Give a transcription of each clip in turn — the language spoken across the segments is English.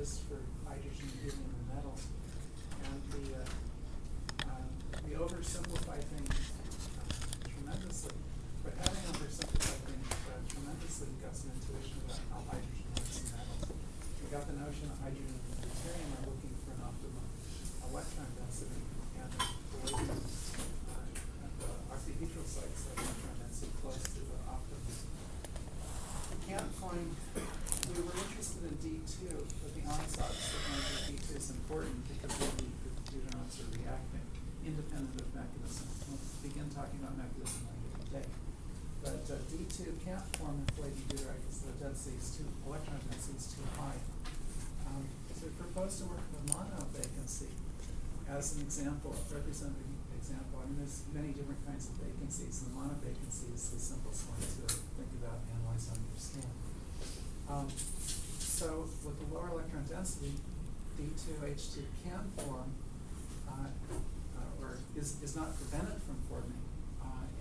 exist for hydrogen, helium, and metals. And we oversimplify things tremendously. But having oversimplified things tremendously, we got some intuition about how hydrogen works in metals. We got the notion that hydrogen and deuterium are looking for an optimum electron density, and palladium at the octahedral sites have electron density close to the optimum. We can't find, we were interested in D2, but the onsets that measure D2 is important because the deuterons are reacting independent of mechanism. We'll begin talking about mechanism later today. But D2 can't form in palladium deuterite because the density is electron density is too high. So we proposed to work with mono vacancy as an example, a representative example. I mean, there's many different kinds of vacancies, and the mono vacancy is the simplest one to think about, analyze, and understand. So with the lower electron density, D2H2 can form, or is not prevented from forming.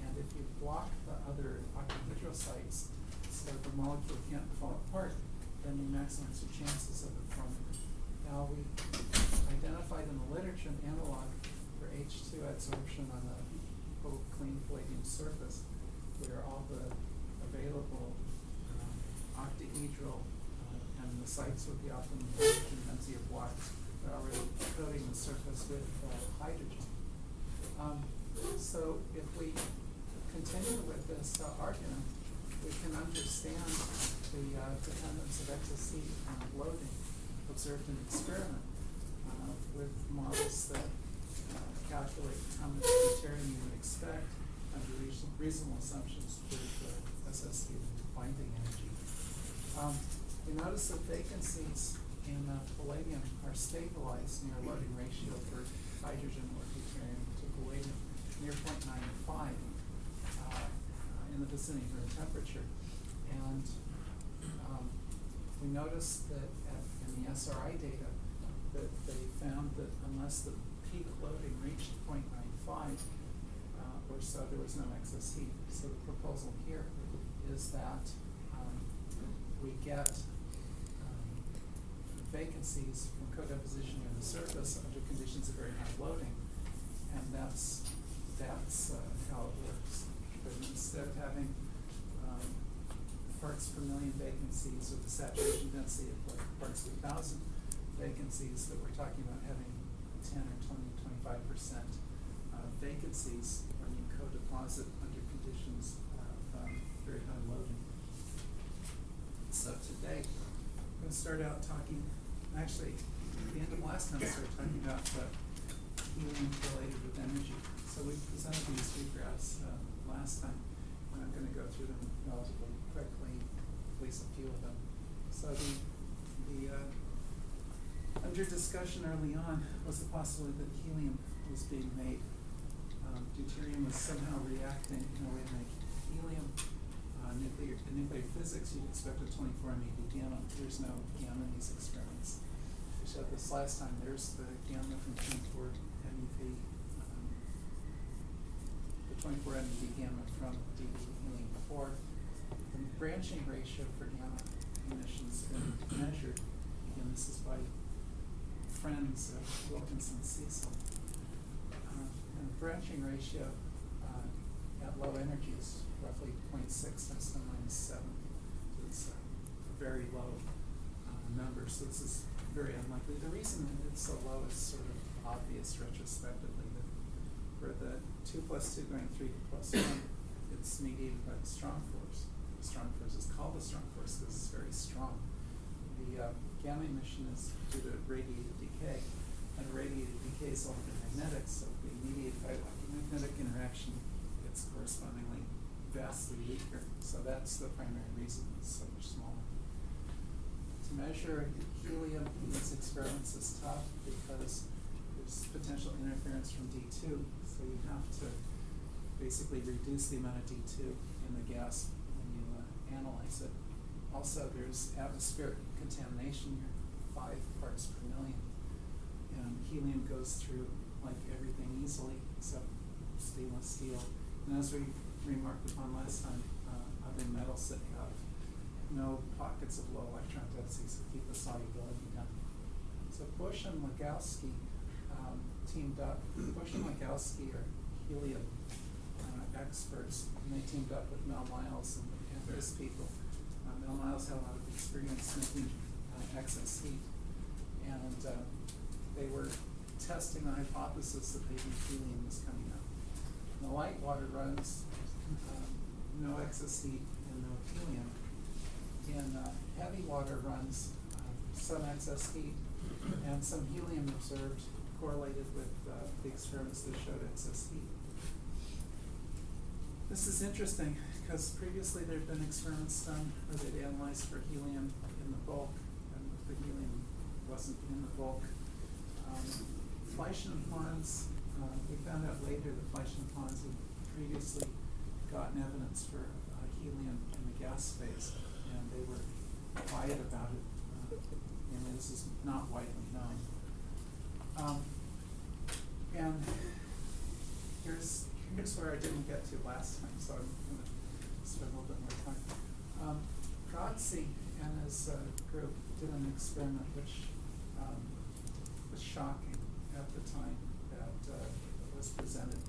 And if you block the other octahedral sites so the molecule can't fall apart, then you maximize your chances of it forming. Now we identified in the literature an analog for H2 adsorption on a clean palladium surface where all the available octahedral and the sites with the optimum hydrogen density are blocked. They're already coating the surface with hydrogen. So if we continue with this argument, we can understand the dependence of excess heat on loading observed in experiment with models that calculate how much deuterium you would expect under reasonable assumptions with associated binding energy. We notice that vacancies in palladium are stabilized near loading ratio for hydrogen or deuterium to palladium near 0.95 in the vicinity of room temperature. And we noticed that in the SRI data that they found that unless the peak loading reached 0.95 or so, there was no excess heat. So the proposal here is that we get vacancies from co-deposition near the surface under conditions of very high loading, and that's how it works. But instead of having parts per million vacancies with a saturation density of like parts per thousand vacancies, that we're talking about having 10 or 20, 25% vacancies when you co-deposit under conditions of very high loading. So today, I'm going to start out talking, actually, at the end of last time I started talking about helium related with energy. So we presented these three graphs last time, and I'm going to go through them relatively quickly, at least a few of them. So the under discussion early on was the possibility that helium was being made. Deuterium was somehow reacting in a way to make helium. In nuclear physics, you'd expect a 24 MeV gamma. There's no gamma in these experiments. We showed this last time. There's the gamma from 24 MeV. The 24 MeV gamma from DV helium-4. The branching ratio for gamma emissions has been measured. Again, this is by friends of Wilkinson Cecil. And the branching ratio at low energy is roughly 0.6 times 10 minus 7. So it's a very low number. So this is very unlikely. The reason it's so low is sort of obvious retrospectively. That for the 2 plus 2 going 3 plus 1, it's mediated by the strong force. The strong force is called the strong force because it's very strong. The gamma emission is due to radiated decay, and radiated decay is electromagnetic, so being mediated by electromagnetic interaction, it's correspondingly vastly weaker. So that's the primary reason it's so much smaller. To measure helium in these experiments is tough because there's potential interference from D2, so you have to basically reduce the amount of D2 in the gas when you analyze it. Also, there's atmospheric contamination here, 5 parts per million. And helium goes through like everything easily except stainless steel. And as we remarked upon last time, other metals that have no pockets of low electron density, so keep the solubility down. Bush and Legowski teamed up. Bush and Legowski are helium experts, and they teamed up with Mel Miles and his people. Mel Miles had a lot of experience making excess heat, and they were testing the hypothesis that maybe helium was coming out. In the light water runs, no excess heat and no helium. In heavy water runs some excess heat and some helium observed correlated with the experiments that showed excess heat. This is interesting because previously there have been experiments done where they'd analyzed for helium in the bulk, and the helium wasn't in the bulk. Fleischmann-Pons, we found out later that Fleischmann-Pons had previously gotten evidence for helium in the gas phase, and they were quiet about it, and this is not widely known. And here's where I didn't get to last time, so I'm going to spend a little bit more time. Gozzi and his group did an experiment which was shocking at the time that it was presented.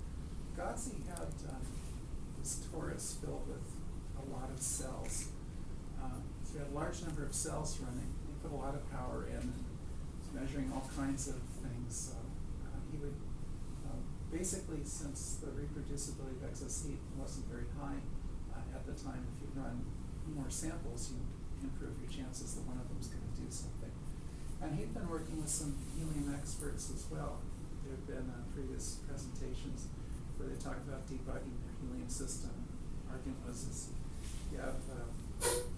Gozzi had this torus filled with a lot of cells. So he had a large number of cells running. He put a lot of power in and was measuring all kinds of things. He would basically, since the reproducibility of excess heat wasn't very high at the time, if you run more samples, you improve your chances that one of them is going to do something. And he'd been working with some helium experts as well. There have been previous presentations where they talk about debugging their helium system. Argument was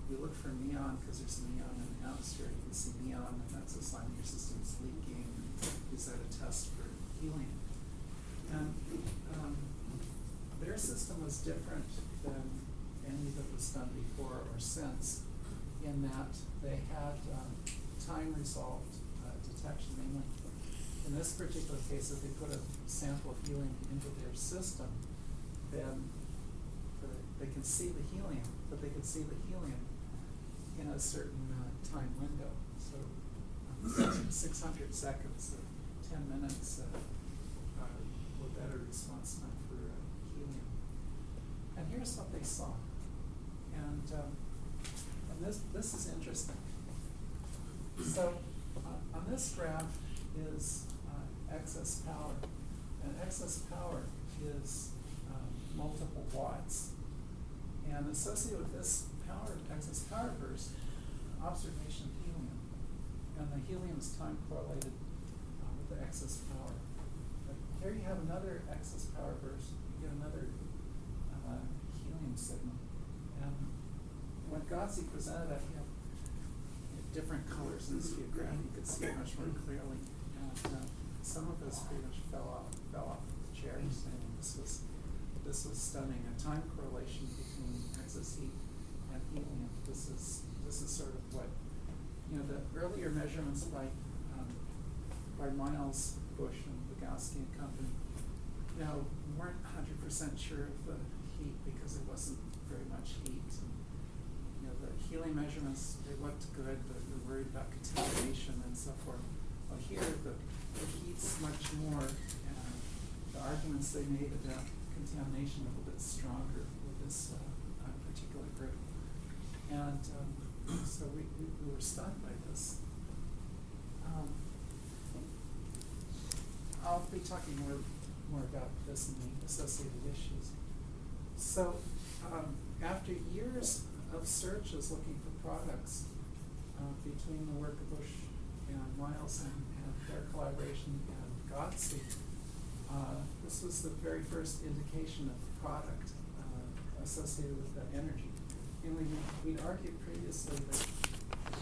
you look for neon because there's neon in the atmosphere. You can see neon, and that's a sign your system is leaking. Use that to test for helium. And their system was different than any that was done before or since, in that they had time-resolved detection. Namely, in this particular case, if they put a sample of helium into their system, then they can see the helium, but they can see the helium in a certain time window. So 600 seconds or 10 minutes were better response time for helium. And here's what they saw. And this is interesting. So on this graph is excess power. And excess power is multiple watts. And associated with this excess power burst, observation of helium. And the helium is time correlated with the excess power. But here you have another excess power burst. You get another helium signal. And when Gozzi presented that, you have different colors in this graph. You could see it much more clearly. And some of us pretty much fell off the chairs, saying this was stunning. A time correlation between excess heat and helium. This is sort of what the earlier measurements by Miles, Bush, and Legowski and company. Weren't 100% sure of the heat because there wasn't very much heat. And, the helium measurements, they looked good, but we were worried about contamination and so forth. Well, here the heat's much more, and the arguments they made about contamination are a little bit stronger with this particular group. And so we were stunned by this. I'll be talking more about this and the associated issues. So after years of searches looking for products between the work of Bush and Miles and their collaboration and Gozzi, this was the very first indication of product associated with the energy. And we'd argued previously that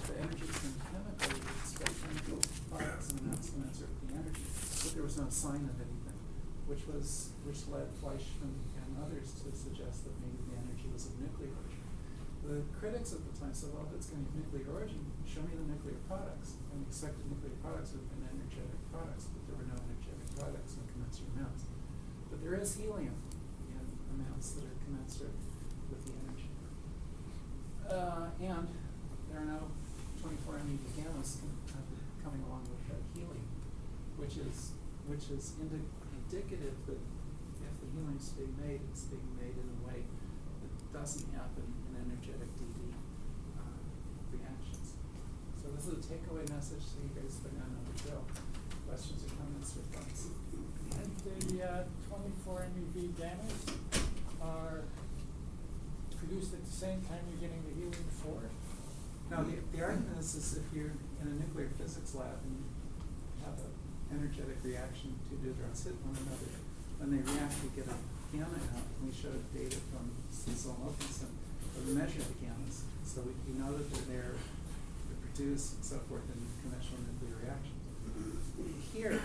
the energy is in chemical, we expect chemical products and that's commensurate with the energy, but there was no sign of anything, which led Fleischmann and others to suggest that maybe the energy was of nuclear origin. The critics at the time said, well, if it's going to be nuclear origin, show me the nuclear products. And expected nuclear products would have been energetic products, but there were no energetic products in commensurate amounts. But there is helium in amounts that are commensurate with the energy. And there are no 24 MeV gammas coming along with that helium. which is indicative that if the helium's being made, it's being made in a way that doesn't happen in energetic DD reactions. So this is a takeaway message to you guys for now on the show. Questions or comments or thoughts? And the 24 MeV gammas are produced at the same time you're getting the helium-4? No, the argument is if you're in a nuclear physics lab and you have an energetic reaction, two deuterons hit one another, when they react, you get a gamma out. We showed data from Cecil Wilkinson where we measured the gammas. So we know that they're there, they're produced, and so forth in conventional nuclear reactions. Here,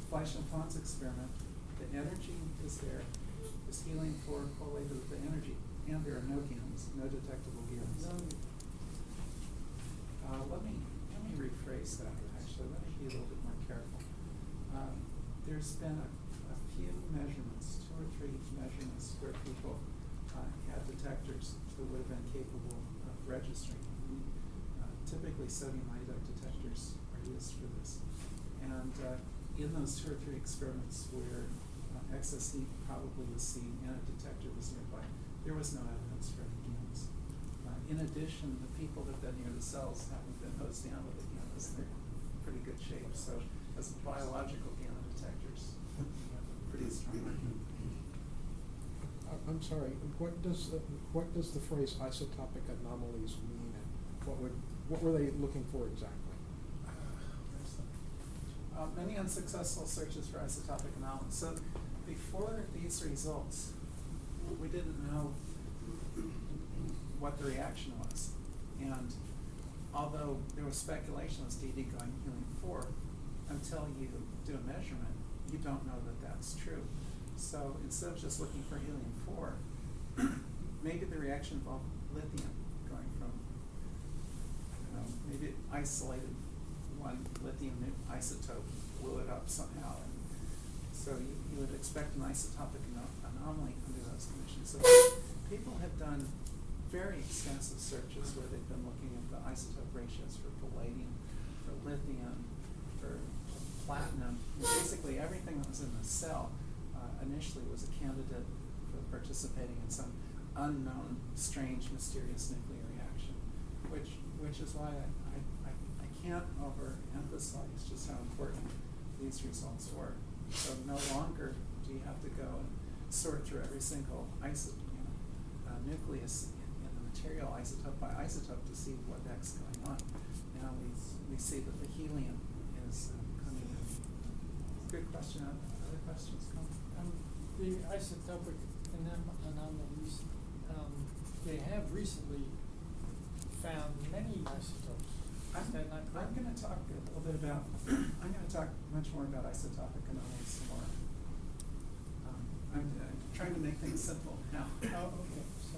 Fleisch and Pons experiment, the energy is there. There's helium-4 correlated with the energy, and there are no gammas, no detectable gammas. Let me rephrase that, actually. Let me be a little bit more careful. There's been a few measurements, 2 or 3 measurements, where people had detectors that would have been capable of registering. Typically, sodium iodide detectors are used for this. And in those 2 or 3 experiments where excess heat probably was seen and a detector was nearby, there was no evidence for any gammas. In addition, the people that have been near the cells haven't been hosed down with the gammas. They're in pretty good shape. So as biological gamma detectors, we have a pretty strong argument. I'm sorry, what does the phrase isotopic anomalies mean, and what were they looking for exactly? Many unsuccessful searches for isotopic anomalies. So before these results, we didn't know what the reaction was. And although there was speculation was DD going helium-4, until you do a measurement, you don't know that that's true. So instead of just looking for helium-4, maybe the reaction involved lithium going from, maybe it isolated one lithium isotope, blew it up somehow. And so you would expect an isotopic anomaly under those conditions. So people have done very extensive searches where they've been looking at the isotope ratios for palladium, for lithium, for platinum. And basically everything that was in the cell initially was a candidate for participating in some unknown, strange, mysterious nuclear reaction, which is why I can't overemphasize just how important these results were. So no longer do you have to go and sort through every single nucleus in the material isotope by isotope to see what the heck's going on. Now we see that the helium is coming in. Good question. Other questions come? The isotopic anomalies, they have recently found many isotopes. Is that not correct? I'm going to talk a little bit about, I'm going to talk much more about isotopic anomalies tomorrow. I'm trying to make things simple now. Oh, okay. So,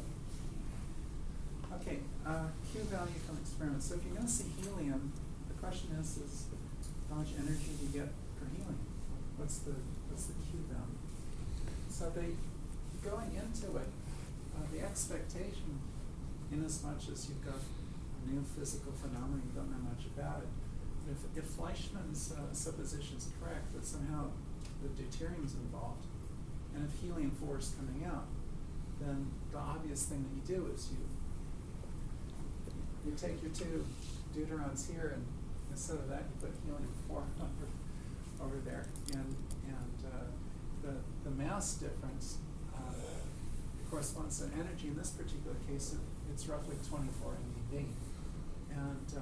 okay, Q value from experiments. So if you're going to see helium, the question is how much energy do you get per helium? What's the Q value? So going into it, the expectation, in as much as you've got a new physical phenomenon, you don't know much about it. If Fleischmann's supposition is correct, that somehow the deuterium's involved, and if helium-4 is coming out, then the obvious thing that you do is you take your 2 deuterons here, and instead of that, you put helium-4 over there, and the mass difference corresponds to energy. In this particular case, it's roughly 24 MeV, and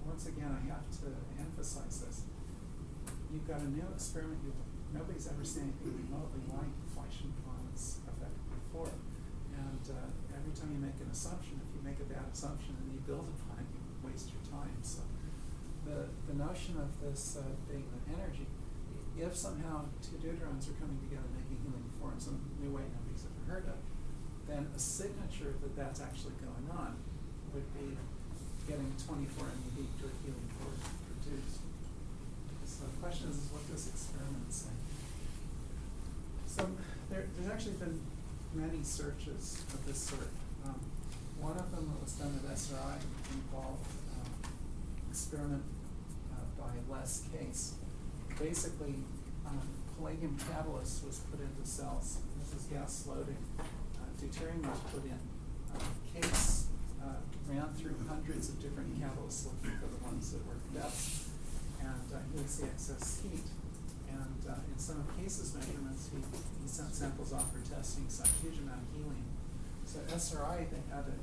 once again, I have to emphasize this. You've got a new experiment. Nobody's ever seen anything remotely like Fleisch and Pons effect before. And every time you make an assumption, if you make a bad assumption and you build upon it, you waste your time. So the notion of this being the energy, if somehow 2 deuterons are coming together making helium-4 in some new way nobody's ever heard of, then a signature that that's actually going on would be getting 24 MeV to a helium-4 produced. So the question is what this experiment is saying. So there's actually been many searches of this sort. One of them that was done at SRI involved experiment by Les Case. Basically, palladium catalyst was put into cells. This is gas loading. Deuterium was put in. Case ran through hundreds of different catalysts looking for the ones that worked best. And he would see excess heat. And in some of Case's measurements, he sent samples off for testing, saw a huge amount of helium. So SRI, they had a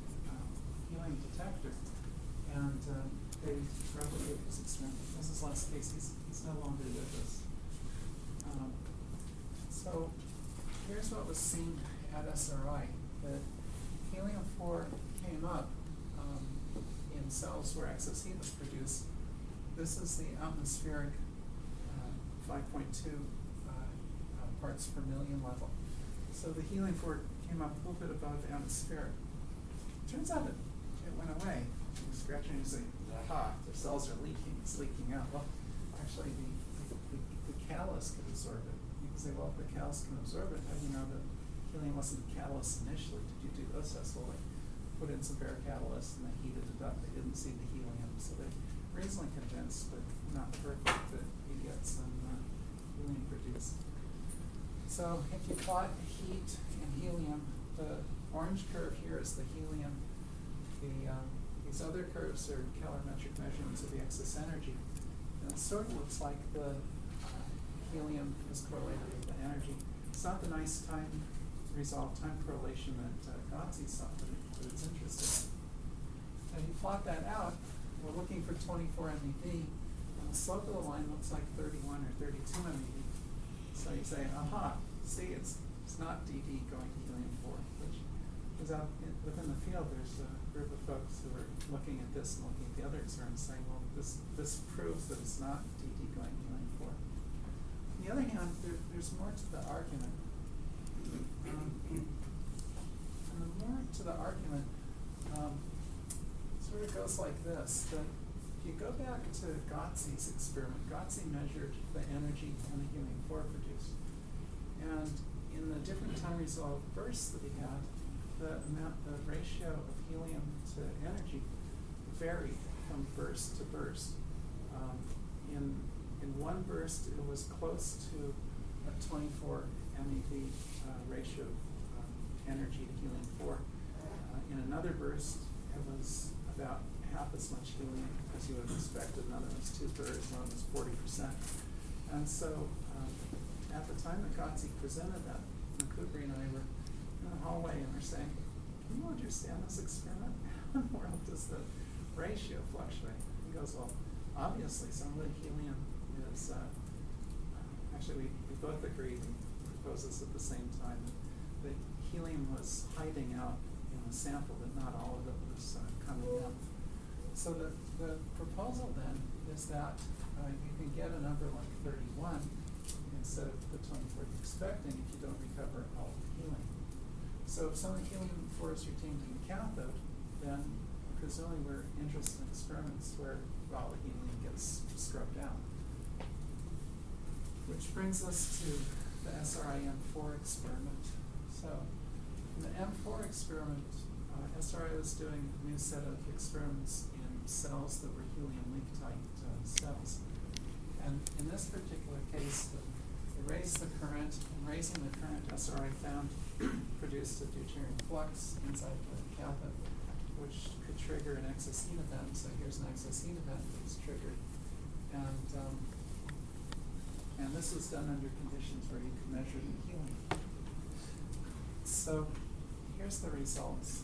helium detector, and they replicated his experiment. This is Les Case. He's no longer with us. So here's what was seen at SRI. That helium-4 came up in cells where excess heat was produced. This is the atmospheric 5.2 parts per million level. So the helium-4 came up a little bit above atmospheric. Turns out it went away. You scratch and you say, aha, the cells are leaking, it's leaking out. Well, actually the catalyst could absorb it. You can say, well, if the catalyst can absorb it, how do you know that helium wasn't the catalyst initially? Did you do those tests? Well, they put in some bare catalyst and they heated it up. They didn't see the helium. So they're reasonably convinced, but not perfect, that you get some helium produced. So if you plot heat and helium, the orange curve here is the helium. These other curves are calorimetric measurements of the excess energy. And it sort of looks like the helium is correlated with the energy. It's not the nice time-resolved time correlation that Gotzi saw, but it's interesting. And you plot that out, we're looking for 24 MeV, and the slope of the line looks like 31 or 32 MeV. So you say, aha, see, it's not DD going to helium-4, which is out within the field. There's a group of folks who are looking at this and looking at the other experiments saying, well, this proves that it's not DD going to helium-4. On the other hand, there's more to the argument. And the more to the argument sort of goes like this, that if you go back to Gotzi's experiment, Gotzi measured the energy and the helium-4 produced. And in the different time resolved bursts that he had, the ratio of helium to energy varied from burst to burst. In one burst, it was close to a 24 MeV ratio of energy to helium-4. In another burst, it was about half as much helium as you would have expected. Another was 2/3, one was 40%. And so at the time that Gotzi presented that, Kudri and I were in the hallway and we're saying, can you understand this experiment? How in the world does the ratio fluctuate? He goes, well, obviously some of the helium is, actually we both agreed, we proposed this at the same time, that helium was hiding out in the sample, that not all of it was coming out. So the proposal then is that you can get a number like 31 instead of the 24 you're expecting if you don't recover all of the helium. So if some of the helium-4 is retained in the cathode, then presumably we're interested in experiments where all the helium gets scrubbed out. Which brings us to the SRI-M4 experiment. So in the M4 experiment, SRI was doing a new set of experiments in cells that were helium leak-tight cells. And in this particular case, they raised the current, and raising the current, SRI found produced a deuterium flux inside the cathode, which could trigger an excess heat event. So here's an excess heat event that was triggered. And this was done under conditions where you could measure the helium. So here's the results.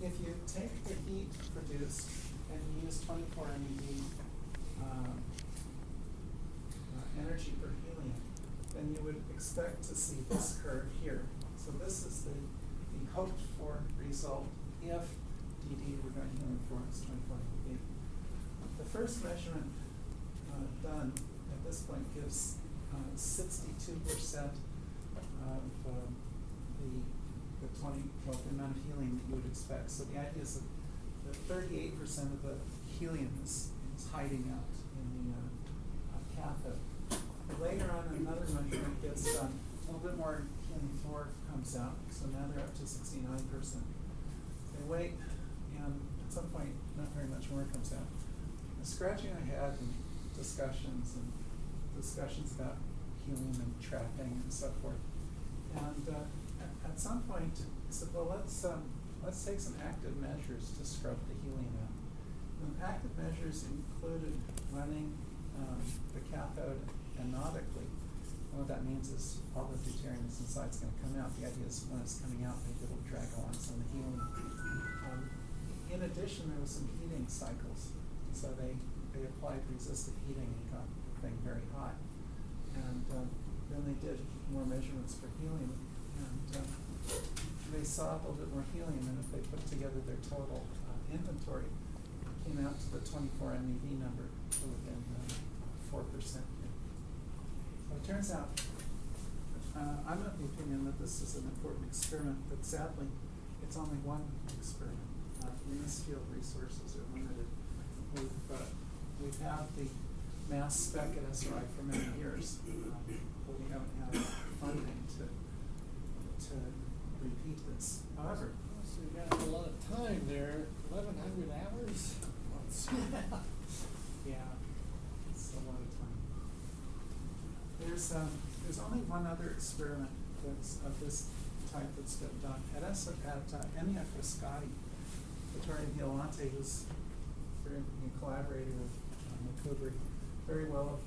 If you take the heat produced and you use 24 MeV energy per helium, then you would expect to see this curve here. So this is the hoped for result if DD were going to helium-4, it's 24 MeV. The first measurement done at this point gives 62% of the amount of helium that you would expect. So the idea is that 38% of the helium is hiding out in the cathode. Later on, another measurement gets done. A little bit more helium-4 comes out, so now they're up to 69%. They wait, and it's some point, not very much more comes out. Scratching ahead and discussions about helium and trapping and so forth. And at some point, I said, well, let's take some active measures to scrub the helium out. And active measures included running the cathode anodically. And what that means is all the deuterium that's inside is going to come out. The idea is when it's coming out, maybe it'll drag along some of the helium. In addition, there was some heating cycles. So they applied resistive heating and got the thing very hot. And then they did more measurements for helium. And they saw a little bit more helium, and if they put together their total inventory, it came out to the 24 MeV number to within 4%. So it turns out, I'm of the opinion that this is an important experiment, but sadly, it's only one experiment. These field resources are limited. We've had the mass spec at SRI for many years, but we haven't had funding to repeat this. However, So you got a lot of time there, 1,100 hours? yeah, it's a lot of time. There's only one other experiment that's of this type that's been done at NEF Frascati. Vittorio Violante, who's very collaborator with McCoubrey, very well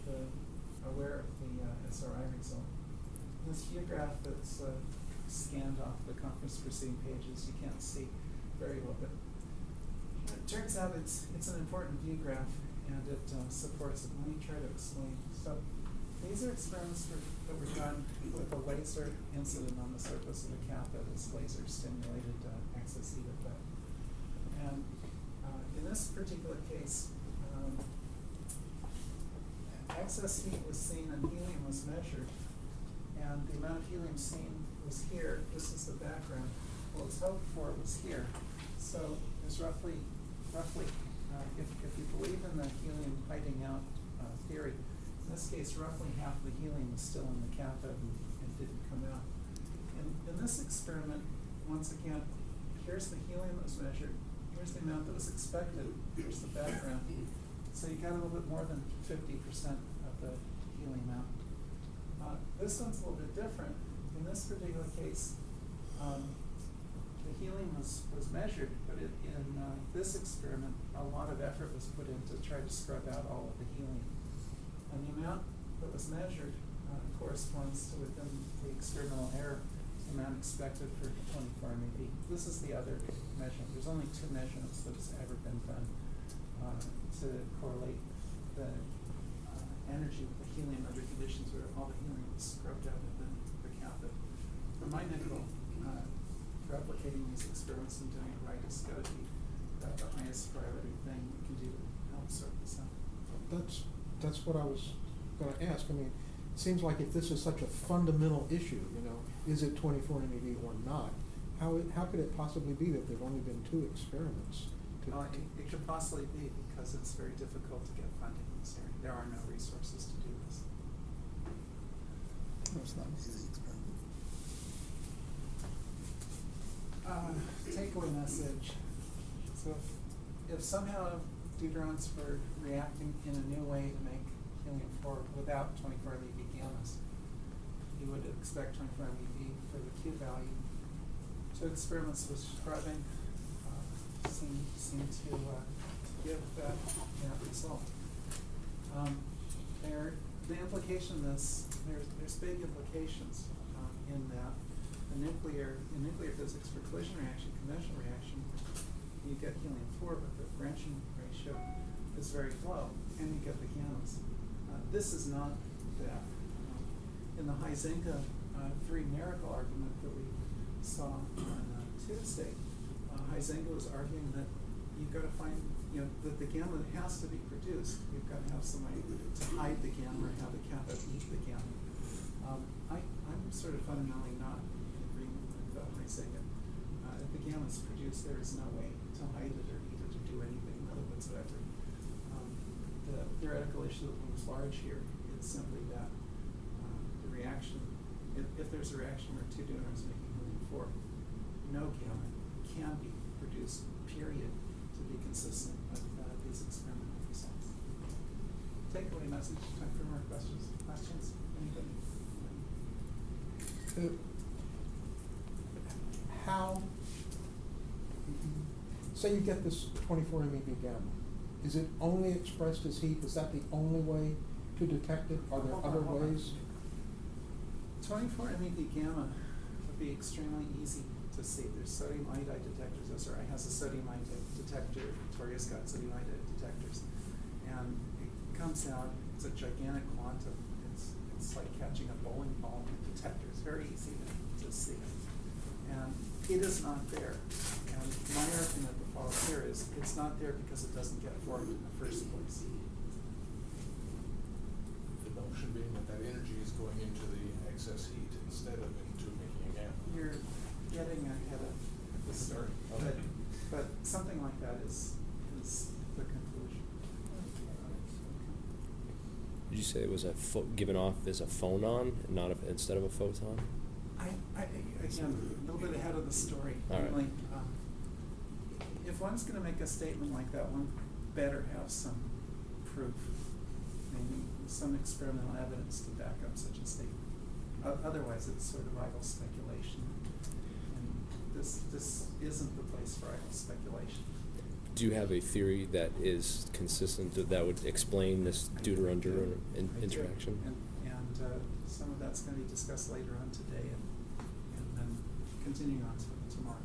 aware of the SRI result. This view graph that's scanned off the conference proceeding pages, you can't see very well, but it turns out it's an important view graph, and it supports it. Let me try to explain. So these are experiments that were done with a laser incident on the surface of the cathode. This laser stimulated excess heat effect. And in this particular case, excess heat was seen and helium was measured. And the amount of helium seen was here. This is the background. What was hoped for was here. So there's roughly, if you believe in the helium hiding out theory, in this case, roughly half the helium is still in the cathode and didn't come out. In this experiment, once again, here's the helium that was measured. Here's the amount that was expected. Here's the background. So you got a little bit more than 50% of the helium out. This one's a little bit different. In this particular case, the helium was measured, but in this experiment, a lot of effort was put in to try to scrub out all of the helium. And the amount that was measured corresponds to within the experimental error amount expected for 24 MeV. This is the other measurement. There's only two measurements that has ever been done to correlate the energy with the helium under conditions where all the helium is scrubbed out of the cathode. For my nickel, replicating these experiments and doing it right is going to be the highest priority thing we can do to help sort this out. That's what I was going to ask. I mean, it seems like if this is such a fundamental issue, is it 24 MeV or not? How could it possibly be that there've only been two experiments? It could possibly be because it's very difficult to get funding in this area. There are no resources to do this. It's not an easy experiment. Takeaway message. So if somehow deuterons were reacting in a new way to make helium-4 without 24 MeV gammas, you would expect 24 MeV for the Q value. Two experiments with scrubbing seem to give that result. The implication of this, there's big implications in that in nuclear physics for collision reaction, conventional reaction, you get helium-4, but the branching ratio is very low, and you get the gammas. This is not that. In the Huizinga 3 miracle argument that we saw on Tuesday, Huizinga was arguing that you've got to find, that the gamma has to be produced. You've got to have somebody to hide the gamma or have the cathode eat the gamma. I'm sort of fundamentally not in agreement with Huizinga. If the gamma is produced, there is no way to hide it or eat it or do anything whatsoever. The theoretical issue that looms large here is simply that the reaction, if there's a reaction where two deuterons making helium-4, no gamma can be produced, period, to to be consistent with these experimental results. Takeaway message, time for more questions. Anybody? How, say you get this 24 MeV gamma, is it only expressed as heat? Is that the only way to detect it? Are there Hold on, other hold on. ways? 24 MeV gamma would be extremely easy to see. There's sodium iodide detectors. SRI has a sodium iodide detector. Victoria's got sodium iodide detectors. And it comes out, it's a gigantic quantum. It's like catching a bowling ball in the detector. It's very easy to see it. And it is not there. And my argument to follow here is it's not there because it doesn't get formed in the first place. The notion being that that energy is going into the excess heat instead of into making a gamma. You're getting ahead of the story. Okay. But something like that is the conclusion. Did you say it was given off as a phonon, not instead of a photon? Again, a little bit ahead of the story. All right. Really, if one's going to make a statement like that, one better have some proof, maybe some experimental evidence to back up such a statement. Otherwise, it's sort of idle speculation. And this isn't the place for idle speculation. Do you have a theory that is consistent that would explain this deuteron-deuteron I do. interaction? And some of that's going to be discussed later on today, and then continuing on to tomorrow.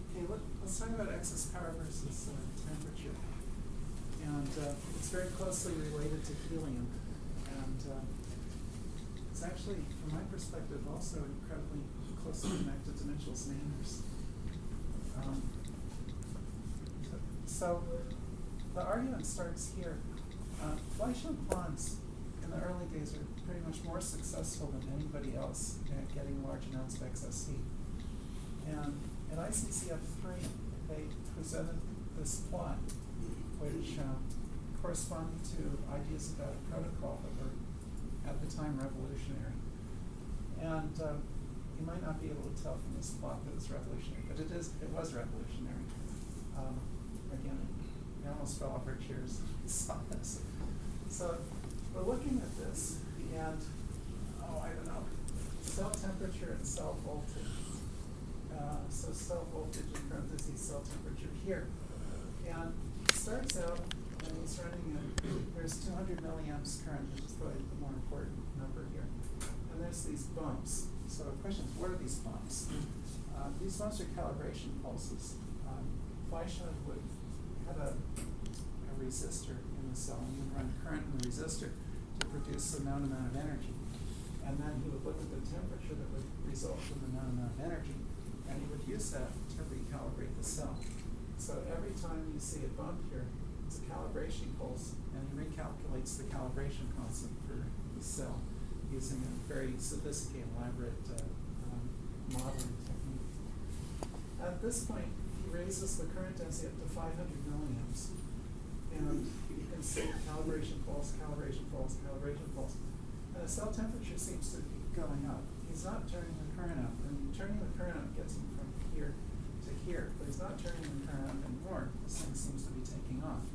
Okay, let's talk about excess power versus temperature. And it's very closely related to helium. And it's actually, from my perspective, also incredibly closely connected to Mitchell's Manners. So the argument starts here. Fleischmann plants in the early days are pretty much more successful than anybody else at getting large amounts of excess heat. And at ICCF3, they presented this plot, which corresponded to ideas about a protocol that were at the time revolutionary. And you might not be able to tell from this plot that it's revolutionary, but it was revolutionary. Again, we almost fell off our chairs when we saw this. So we're looking at this, and I don't know, cell temperature and cell voltage. So cell voltage in parentheses, cell temperature here. And it starts out, and he's running there's 200 milliamps current, which is probably the more important number here. And there's these bumps. So the question is, what are these bumps? These bumps are calibration pulses. Fleischmann would have a resistor in the cell, and he would run current in the resistor to produce a known amount of energy. And then he would look at the temperature that would result from the known amount of energy, and he would use that to recalibrate the cell. So every time you see a bump here, it's a calibration pulse, and he recalculates the calibration constant for the cell using a very sophisticated, elaborate modeling technique. At this point, he raises the current density up to 500 milliamps. And you can see calibration pulse, calibration pulse, calibration pulse. And the cell temperature seems to be going up. He's not turning the current up. And turning the current up gets him from here to here. But he's not turning the current up anymore. This thing seems to be taking off.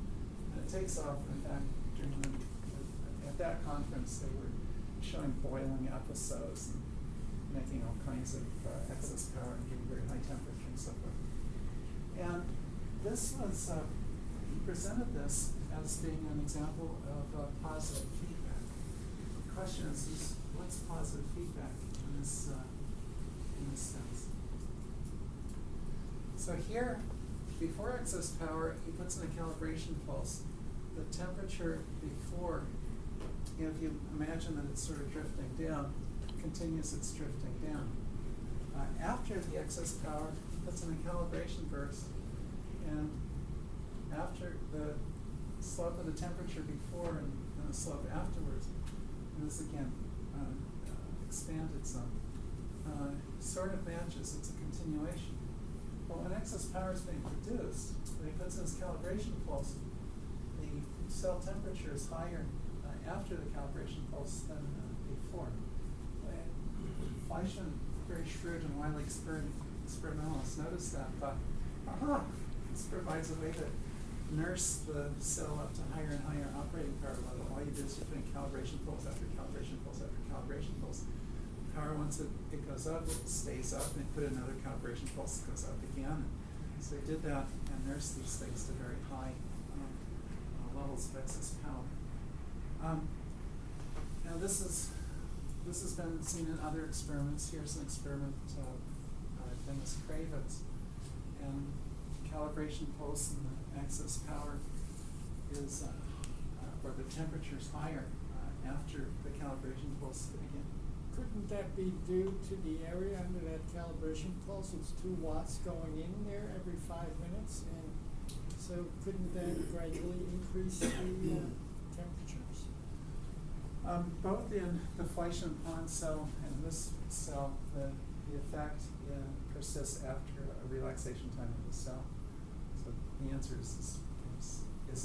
And it takes off, in fact, at that conference, they were showing boiling episodes and making all kinds of excess power and getting very high temperature and so forth. And this was, he presented this as being an example of positive feedback. The question is what's positive feedback in this sense? So here, before excess power, he puts in a calibration pulse. The temperature before, if you imagine that it's sort of drifting down, continues its drifting down. After the excess power, he puts in a calibration burst, and after the slope of the temperature before and the slope afterwards, and this again expanded some, sort of matches, it's a continuation. But when excess power is being produced, when he puts in his calibration pulse, the cell temperature is higher after the calibration pulse than before. Fleischmann, very shrewd and widely experimentalists noticed that, thought, this provides a way to nurse the cell up to higher and higher operating power level. All you do is you're putting calibration pulse after calibration pulse after calibration pulse. Power, once it goes up, it stays up, and they put another calibration pulse that goes up again. So they did that and nursed these things to very high levels of excess power. Now this has been seen in other experiments. Here's an experiment Dennis Kravitz, and calibration pulse and the excess power is, or the temperature is higher after the calibration pulse again. Couldn't that be due to the area under that calibration pulse? It's 2 watts going in there every 5 minutes, and so couldn't that gradually increase the temperatures? Both in the Fleisch and Pond cell and this cell, the effect persists after a relaxation time of the cell. So the answer is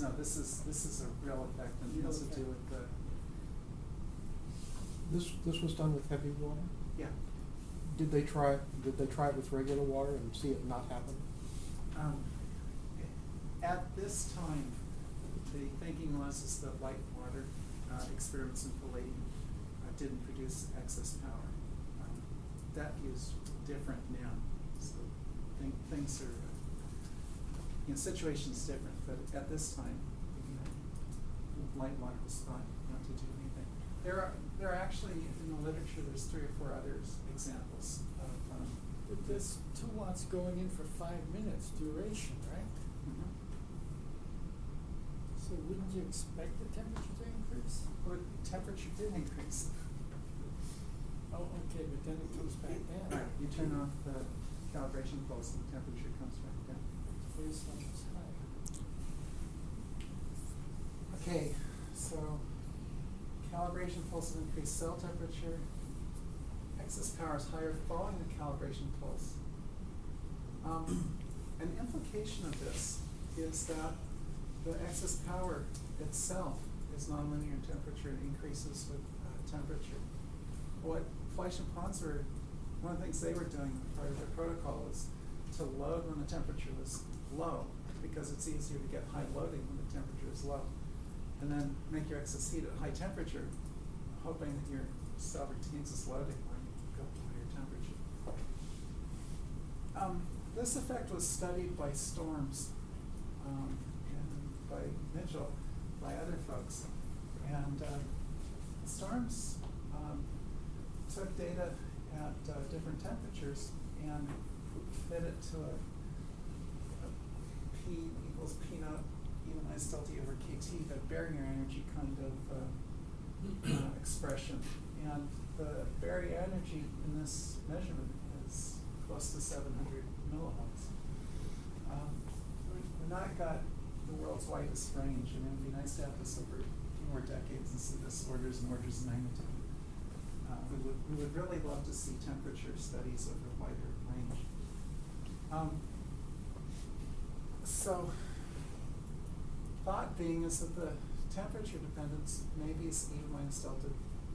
no. This is a real effect, and it has to do with the. This was done with heavy water? Yeah. Did they try it with regular water and see it not happen? At this time, the thinking was is that light water experiments in palladium didn't produce excess power. That view's different now. So things are, situation's different, but at this time, light water was thought not to do anything. There are actually, in the literature, there's 3 or 4 other examples of. But this 2 watts going in for 5 minutes duration, right? Mhm. So wouldn't you expect the temperature to increase? Well, temperature did increase. Oh, okay, but then it comes back down. Right, you turn off the calibration pulse and the temperature comes back down. Baseline is high. Okay, so calibration pulse will increase cell temperature. Excess power is higher following the calibration pulse. An implication of this is that the excess power itself is nonlinear in temperature and increases with temperature. What Fleisch and Pons were, one of the things they were doing part of their protocol was to load when the temperature was low, because it's easier to get high loading when the temperature is low. And then make your excess heat at high temperature, hoping that your cell retains this loading when you go to higher temperature. This effect was studied by Storms and by Mitchell, by other folks. And Storms took data at different temperatures and fit it to a P equals P naught evenized delta over KT, the barrier energy kind of expression. And the barrier energy in this measurement is close to 700 millivolts. We've not got the world's widest range. I mean, it'd be nice to have this over a few more decades and see this orders and orders of magnitude. We would really love to see temperature studies over a wider range. So, thought being is that the temperature dependence maybe is E minus delta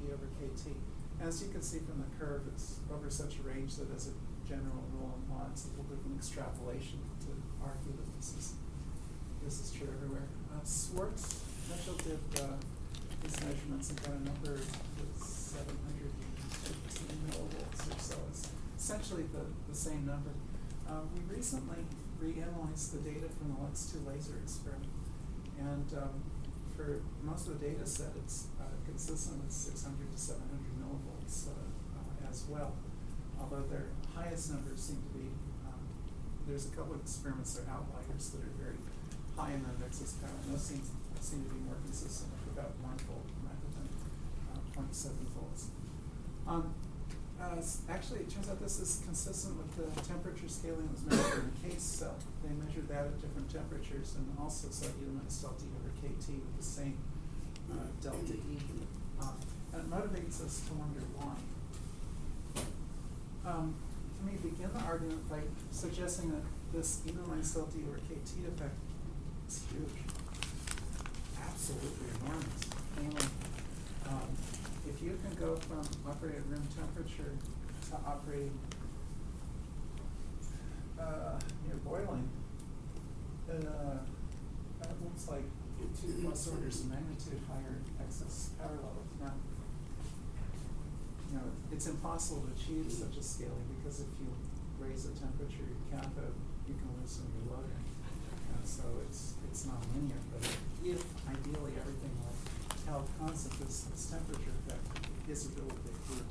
E over KT. As you can see from the curve, it's over such a range that as a general rule in law, it's a little bit of an extrapolation to argue that this is true everywhere. Swartz, Mitchell did these measurements and got a number that's 715 millivolts or so. It's essentially the same number. We recently reanalyzed the data from the LUX2 laser experiment, and for most of the data set, it's consistent with 600 to 700 millivolts as well. Although their highest numbers seem to be, there's a couple of experiments that are outliers that are very high in that excess power, and those seem to be more consistent with about 1 volt rather than 0.7 volts. Actually, it turns out this is consistent with the temperature scaling that was measured in the case cell. They measured that at different temperatures and also saw E minus delta E over KT with the same delta E. And it motivates us to wonder why. Let me begin the argument by suggesting that this E minus delta E over KT effect is huge. Absolutely enormous. Namely, if you can go from operating at room temperature to operating near boiling, it looks like 2+ orders of magnitude higher excess power levels. Now, it's impossible to achieve such a scaling because if you raise the temperature of your cathode, you can lose some of your loading. And so it's not linear, but if ideally everything like held constant, this temperature effect is a really big group.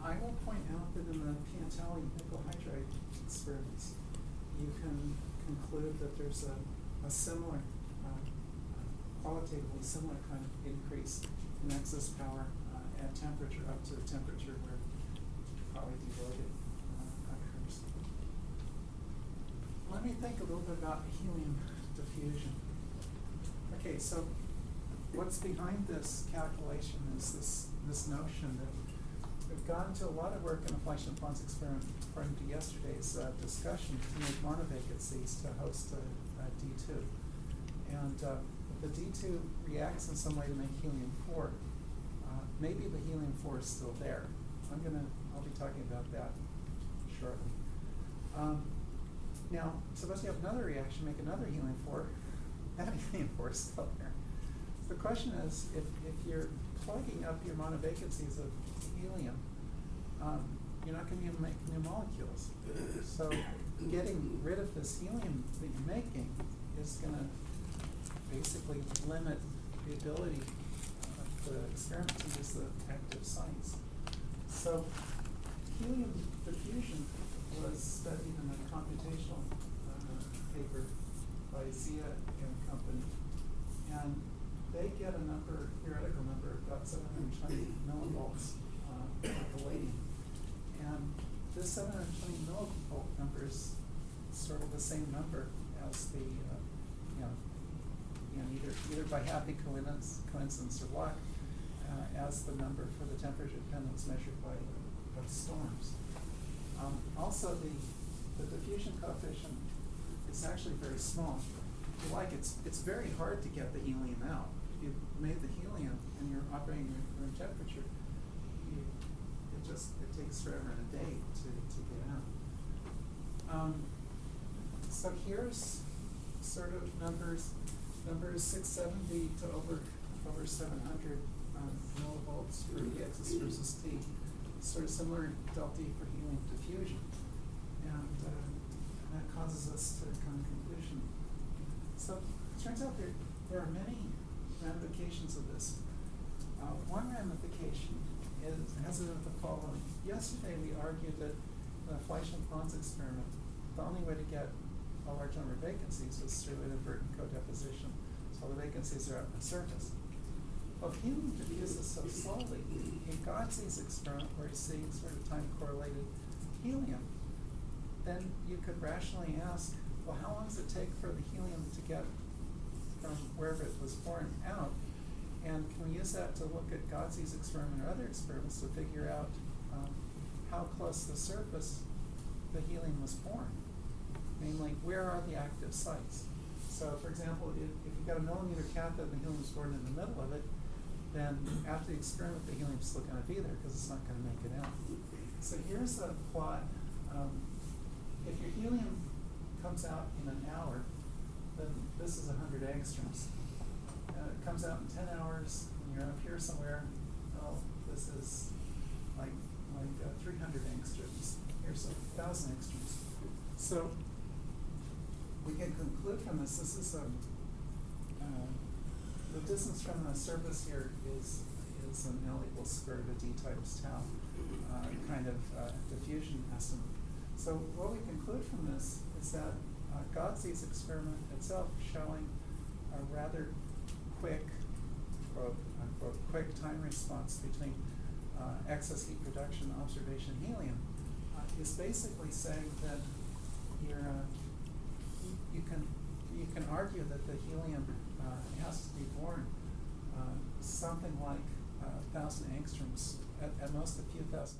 I will point out that in the Piantelli nickel hydride experiments, you can conclude that there's a similar, qualitatively similar kind of increase in excess power at temperature up to the temperature where probably deloaded occurs. Let me think a little bit about helium diffusion. Okay, so what's behind this calculation is this notion that we've gone to a lot of work in the Fleisch-Pons experiment, according to yesterday's discussion, to make monovacancies to host a D2. And the D2 reacts in some way to make helium-4. Maybe the helium-4 is still there. I'll be talking about that shortly. Now, suppose you have another reaction, make another helium-4, that helium-4 is still there. So the question is, if you're plugging up your monovacancies of helium, you're not going to be able to make new molecules. So getting rid of this helium that you're making is going to basically limit the ability of the experiment to use the active sites. So helium diffusion was studied in a computational paper by Zia and company. And they get a number, theoretical number, of about 720 millivolts for palladium. And this 720 millivolt number is sort of the same number as the, either by happy coincidence or luck, as the number for the temperature dependence measured by storms. Also, the diffusion coefficient is actually very small. If you like, it's very hard to get the helium out. If you made the helium and you're operating at room temperature, it takes forever and a day to get out. So here's sort of numbers 670 to over 700 millivolts for X versus T. Sort of similar delta for helium diffusion, and that causes us to come to a conclusion. So it turns out there are many ramifications of this. One ramification has it the following. Yesterday we argued that in the Fleisch-Pons experiment, the only way to get a large number of vacancies was through inadvertent co-deposition, so the vacancies are out on the surface. Well, if helium diffuses so slowly, in Godsey's experiment where he's seeing sort of time-correlated helium, then you could rationally ask, well, how long does it take for the helium to get from wherever it was born out? And can we use that to look at Godsey's experiment or other experiments to figure out how close to the surface the helium was born? Namely, where are the active sites? So, for example, if you've got a millimeter cathode and the helium was born in the middle of it, then after the experiment, the helium's still going to be there because it's not going to make it out. So here's a plot. If your helium comes out in an hour, then this is 100 angstroms. It comes out in 10 hours, and you're up here somewhere. Well, this is like 300 angstroms. Here's 1,000 angstroms. So we can conclude from this is the distance from the surface here is an L equals square root of D times tau kind of diffusion estimate. So what we conclude from this is that Godsey's experiment itself showing a rather quick, quote unquote, quick time response between excess heat production and observation helium is basically saying that you can argue that the helium has to be born something like 1,000 angstroms, at most a few thousand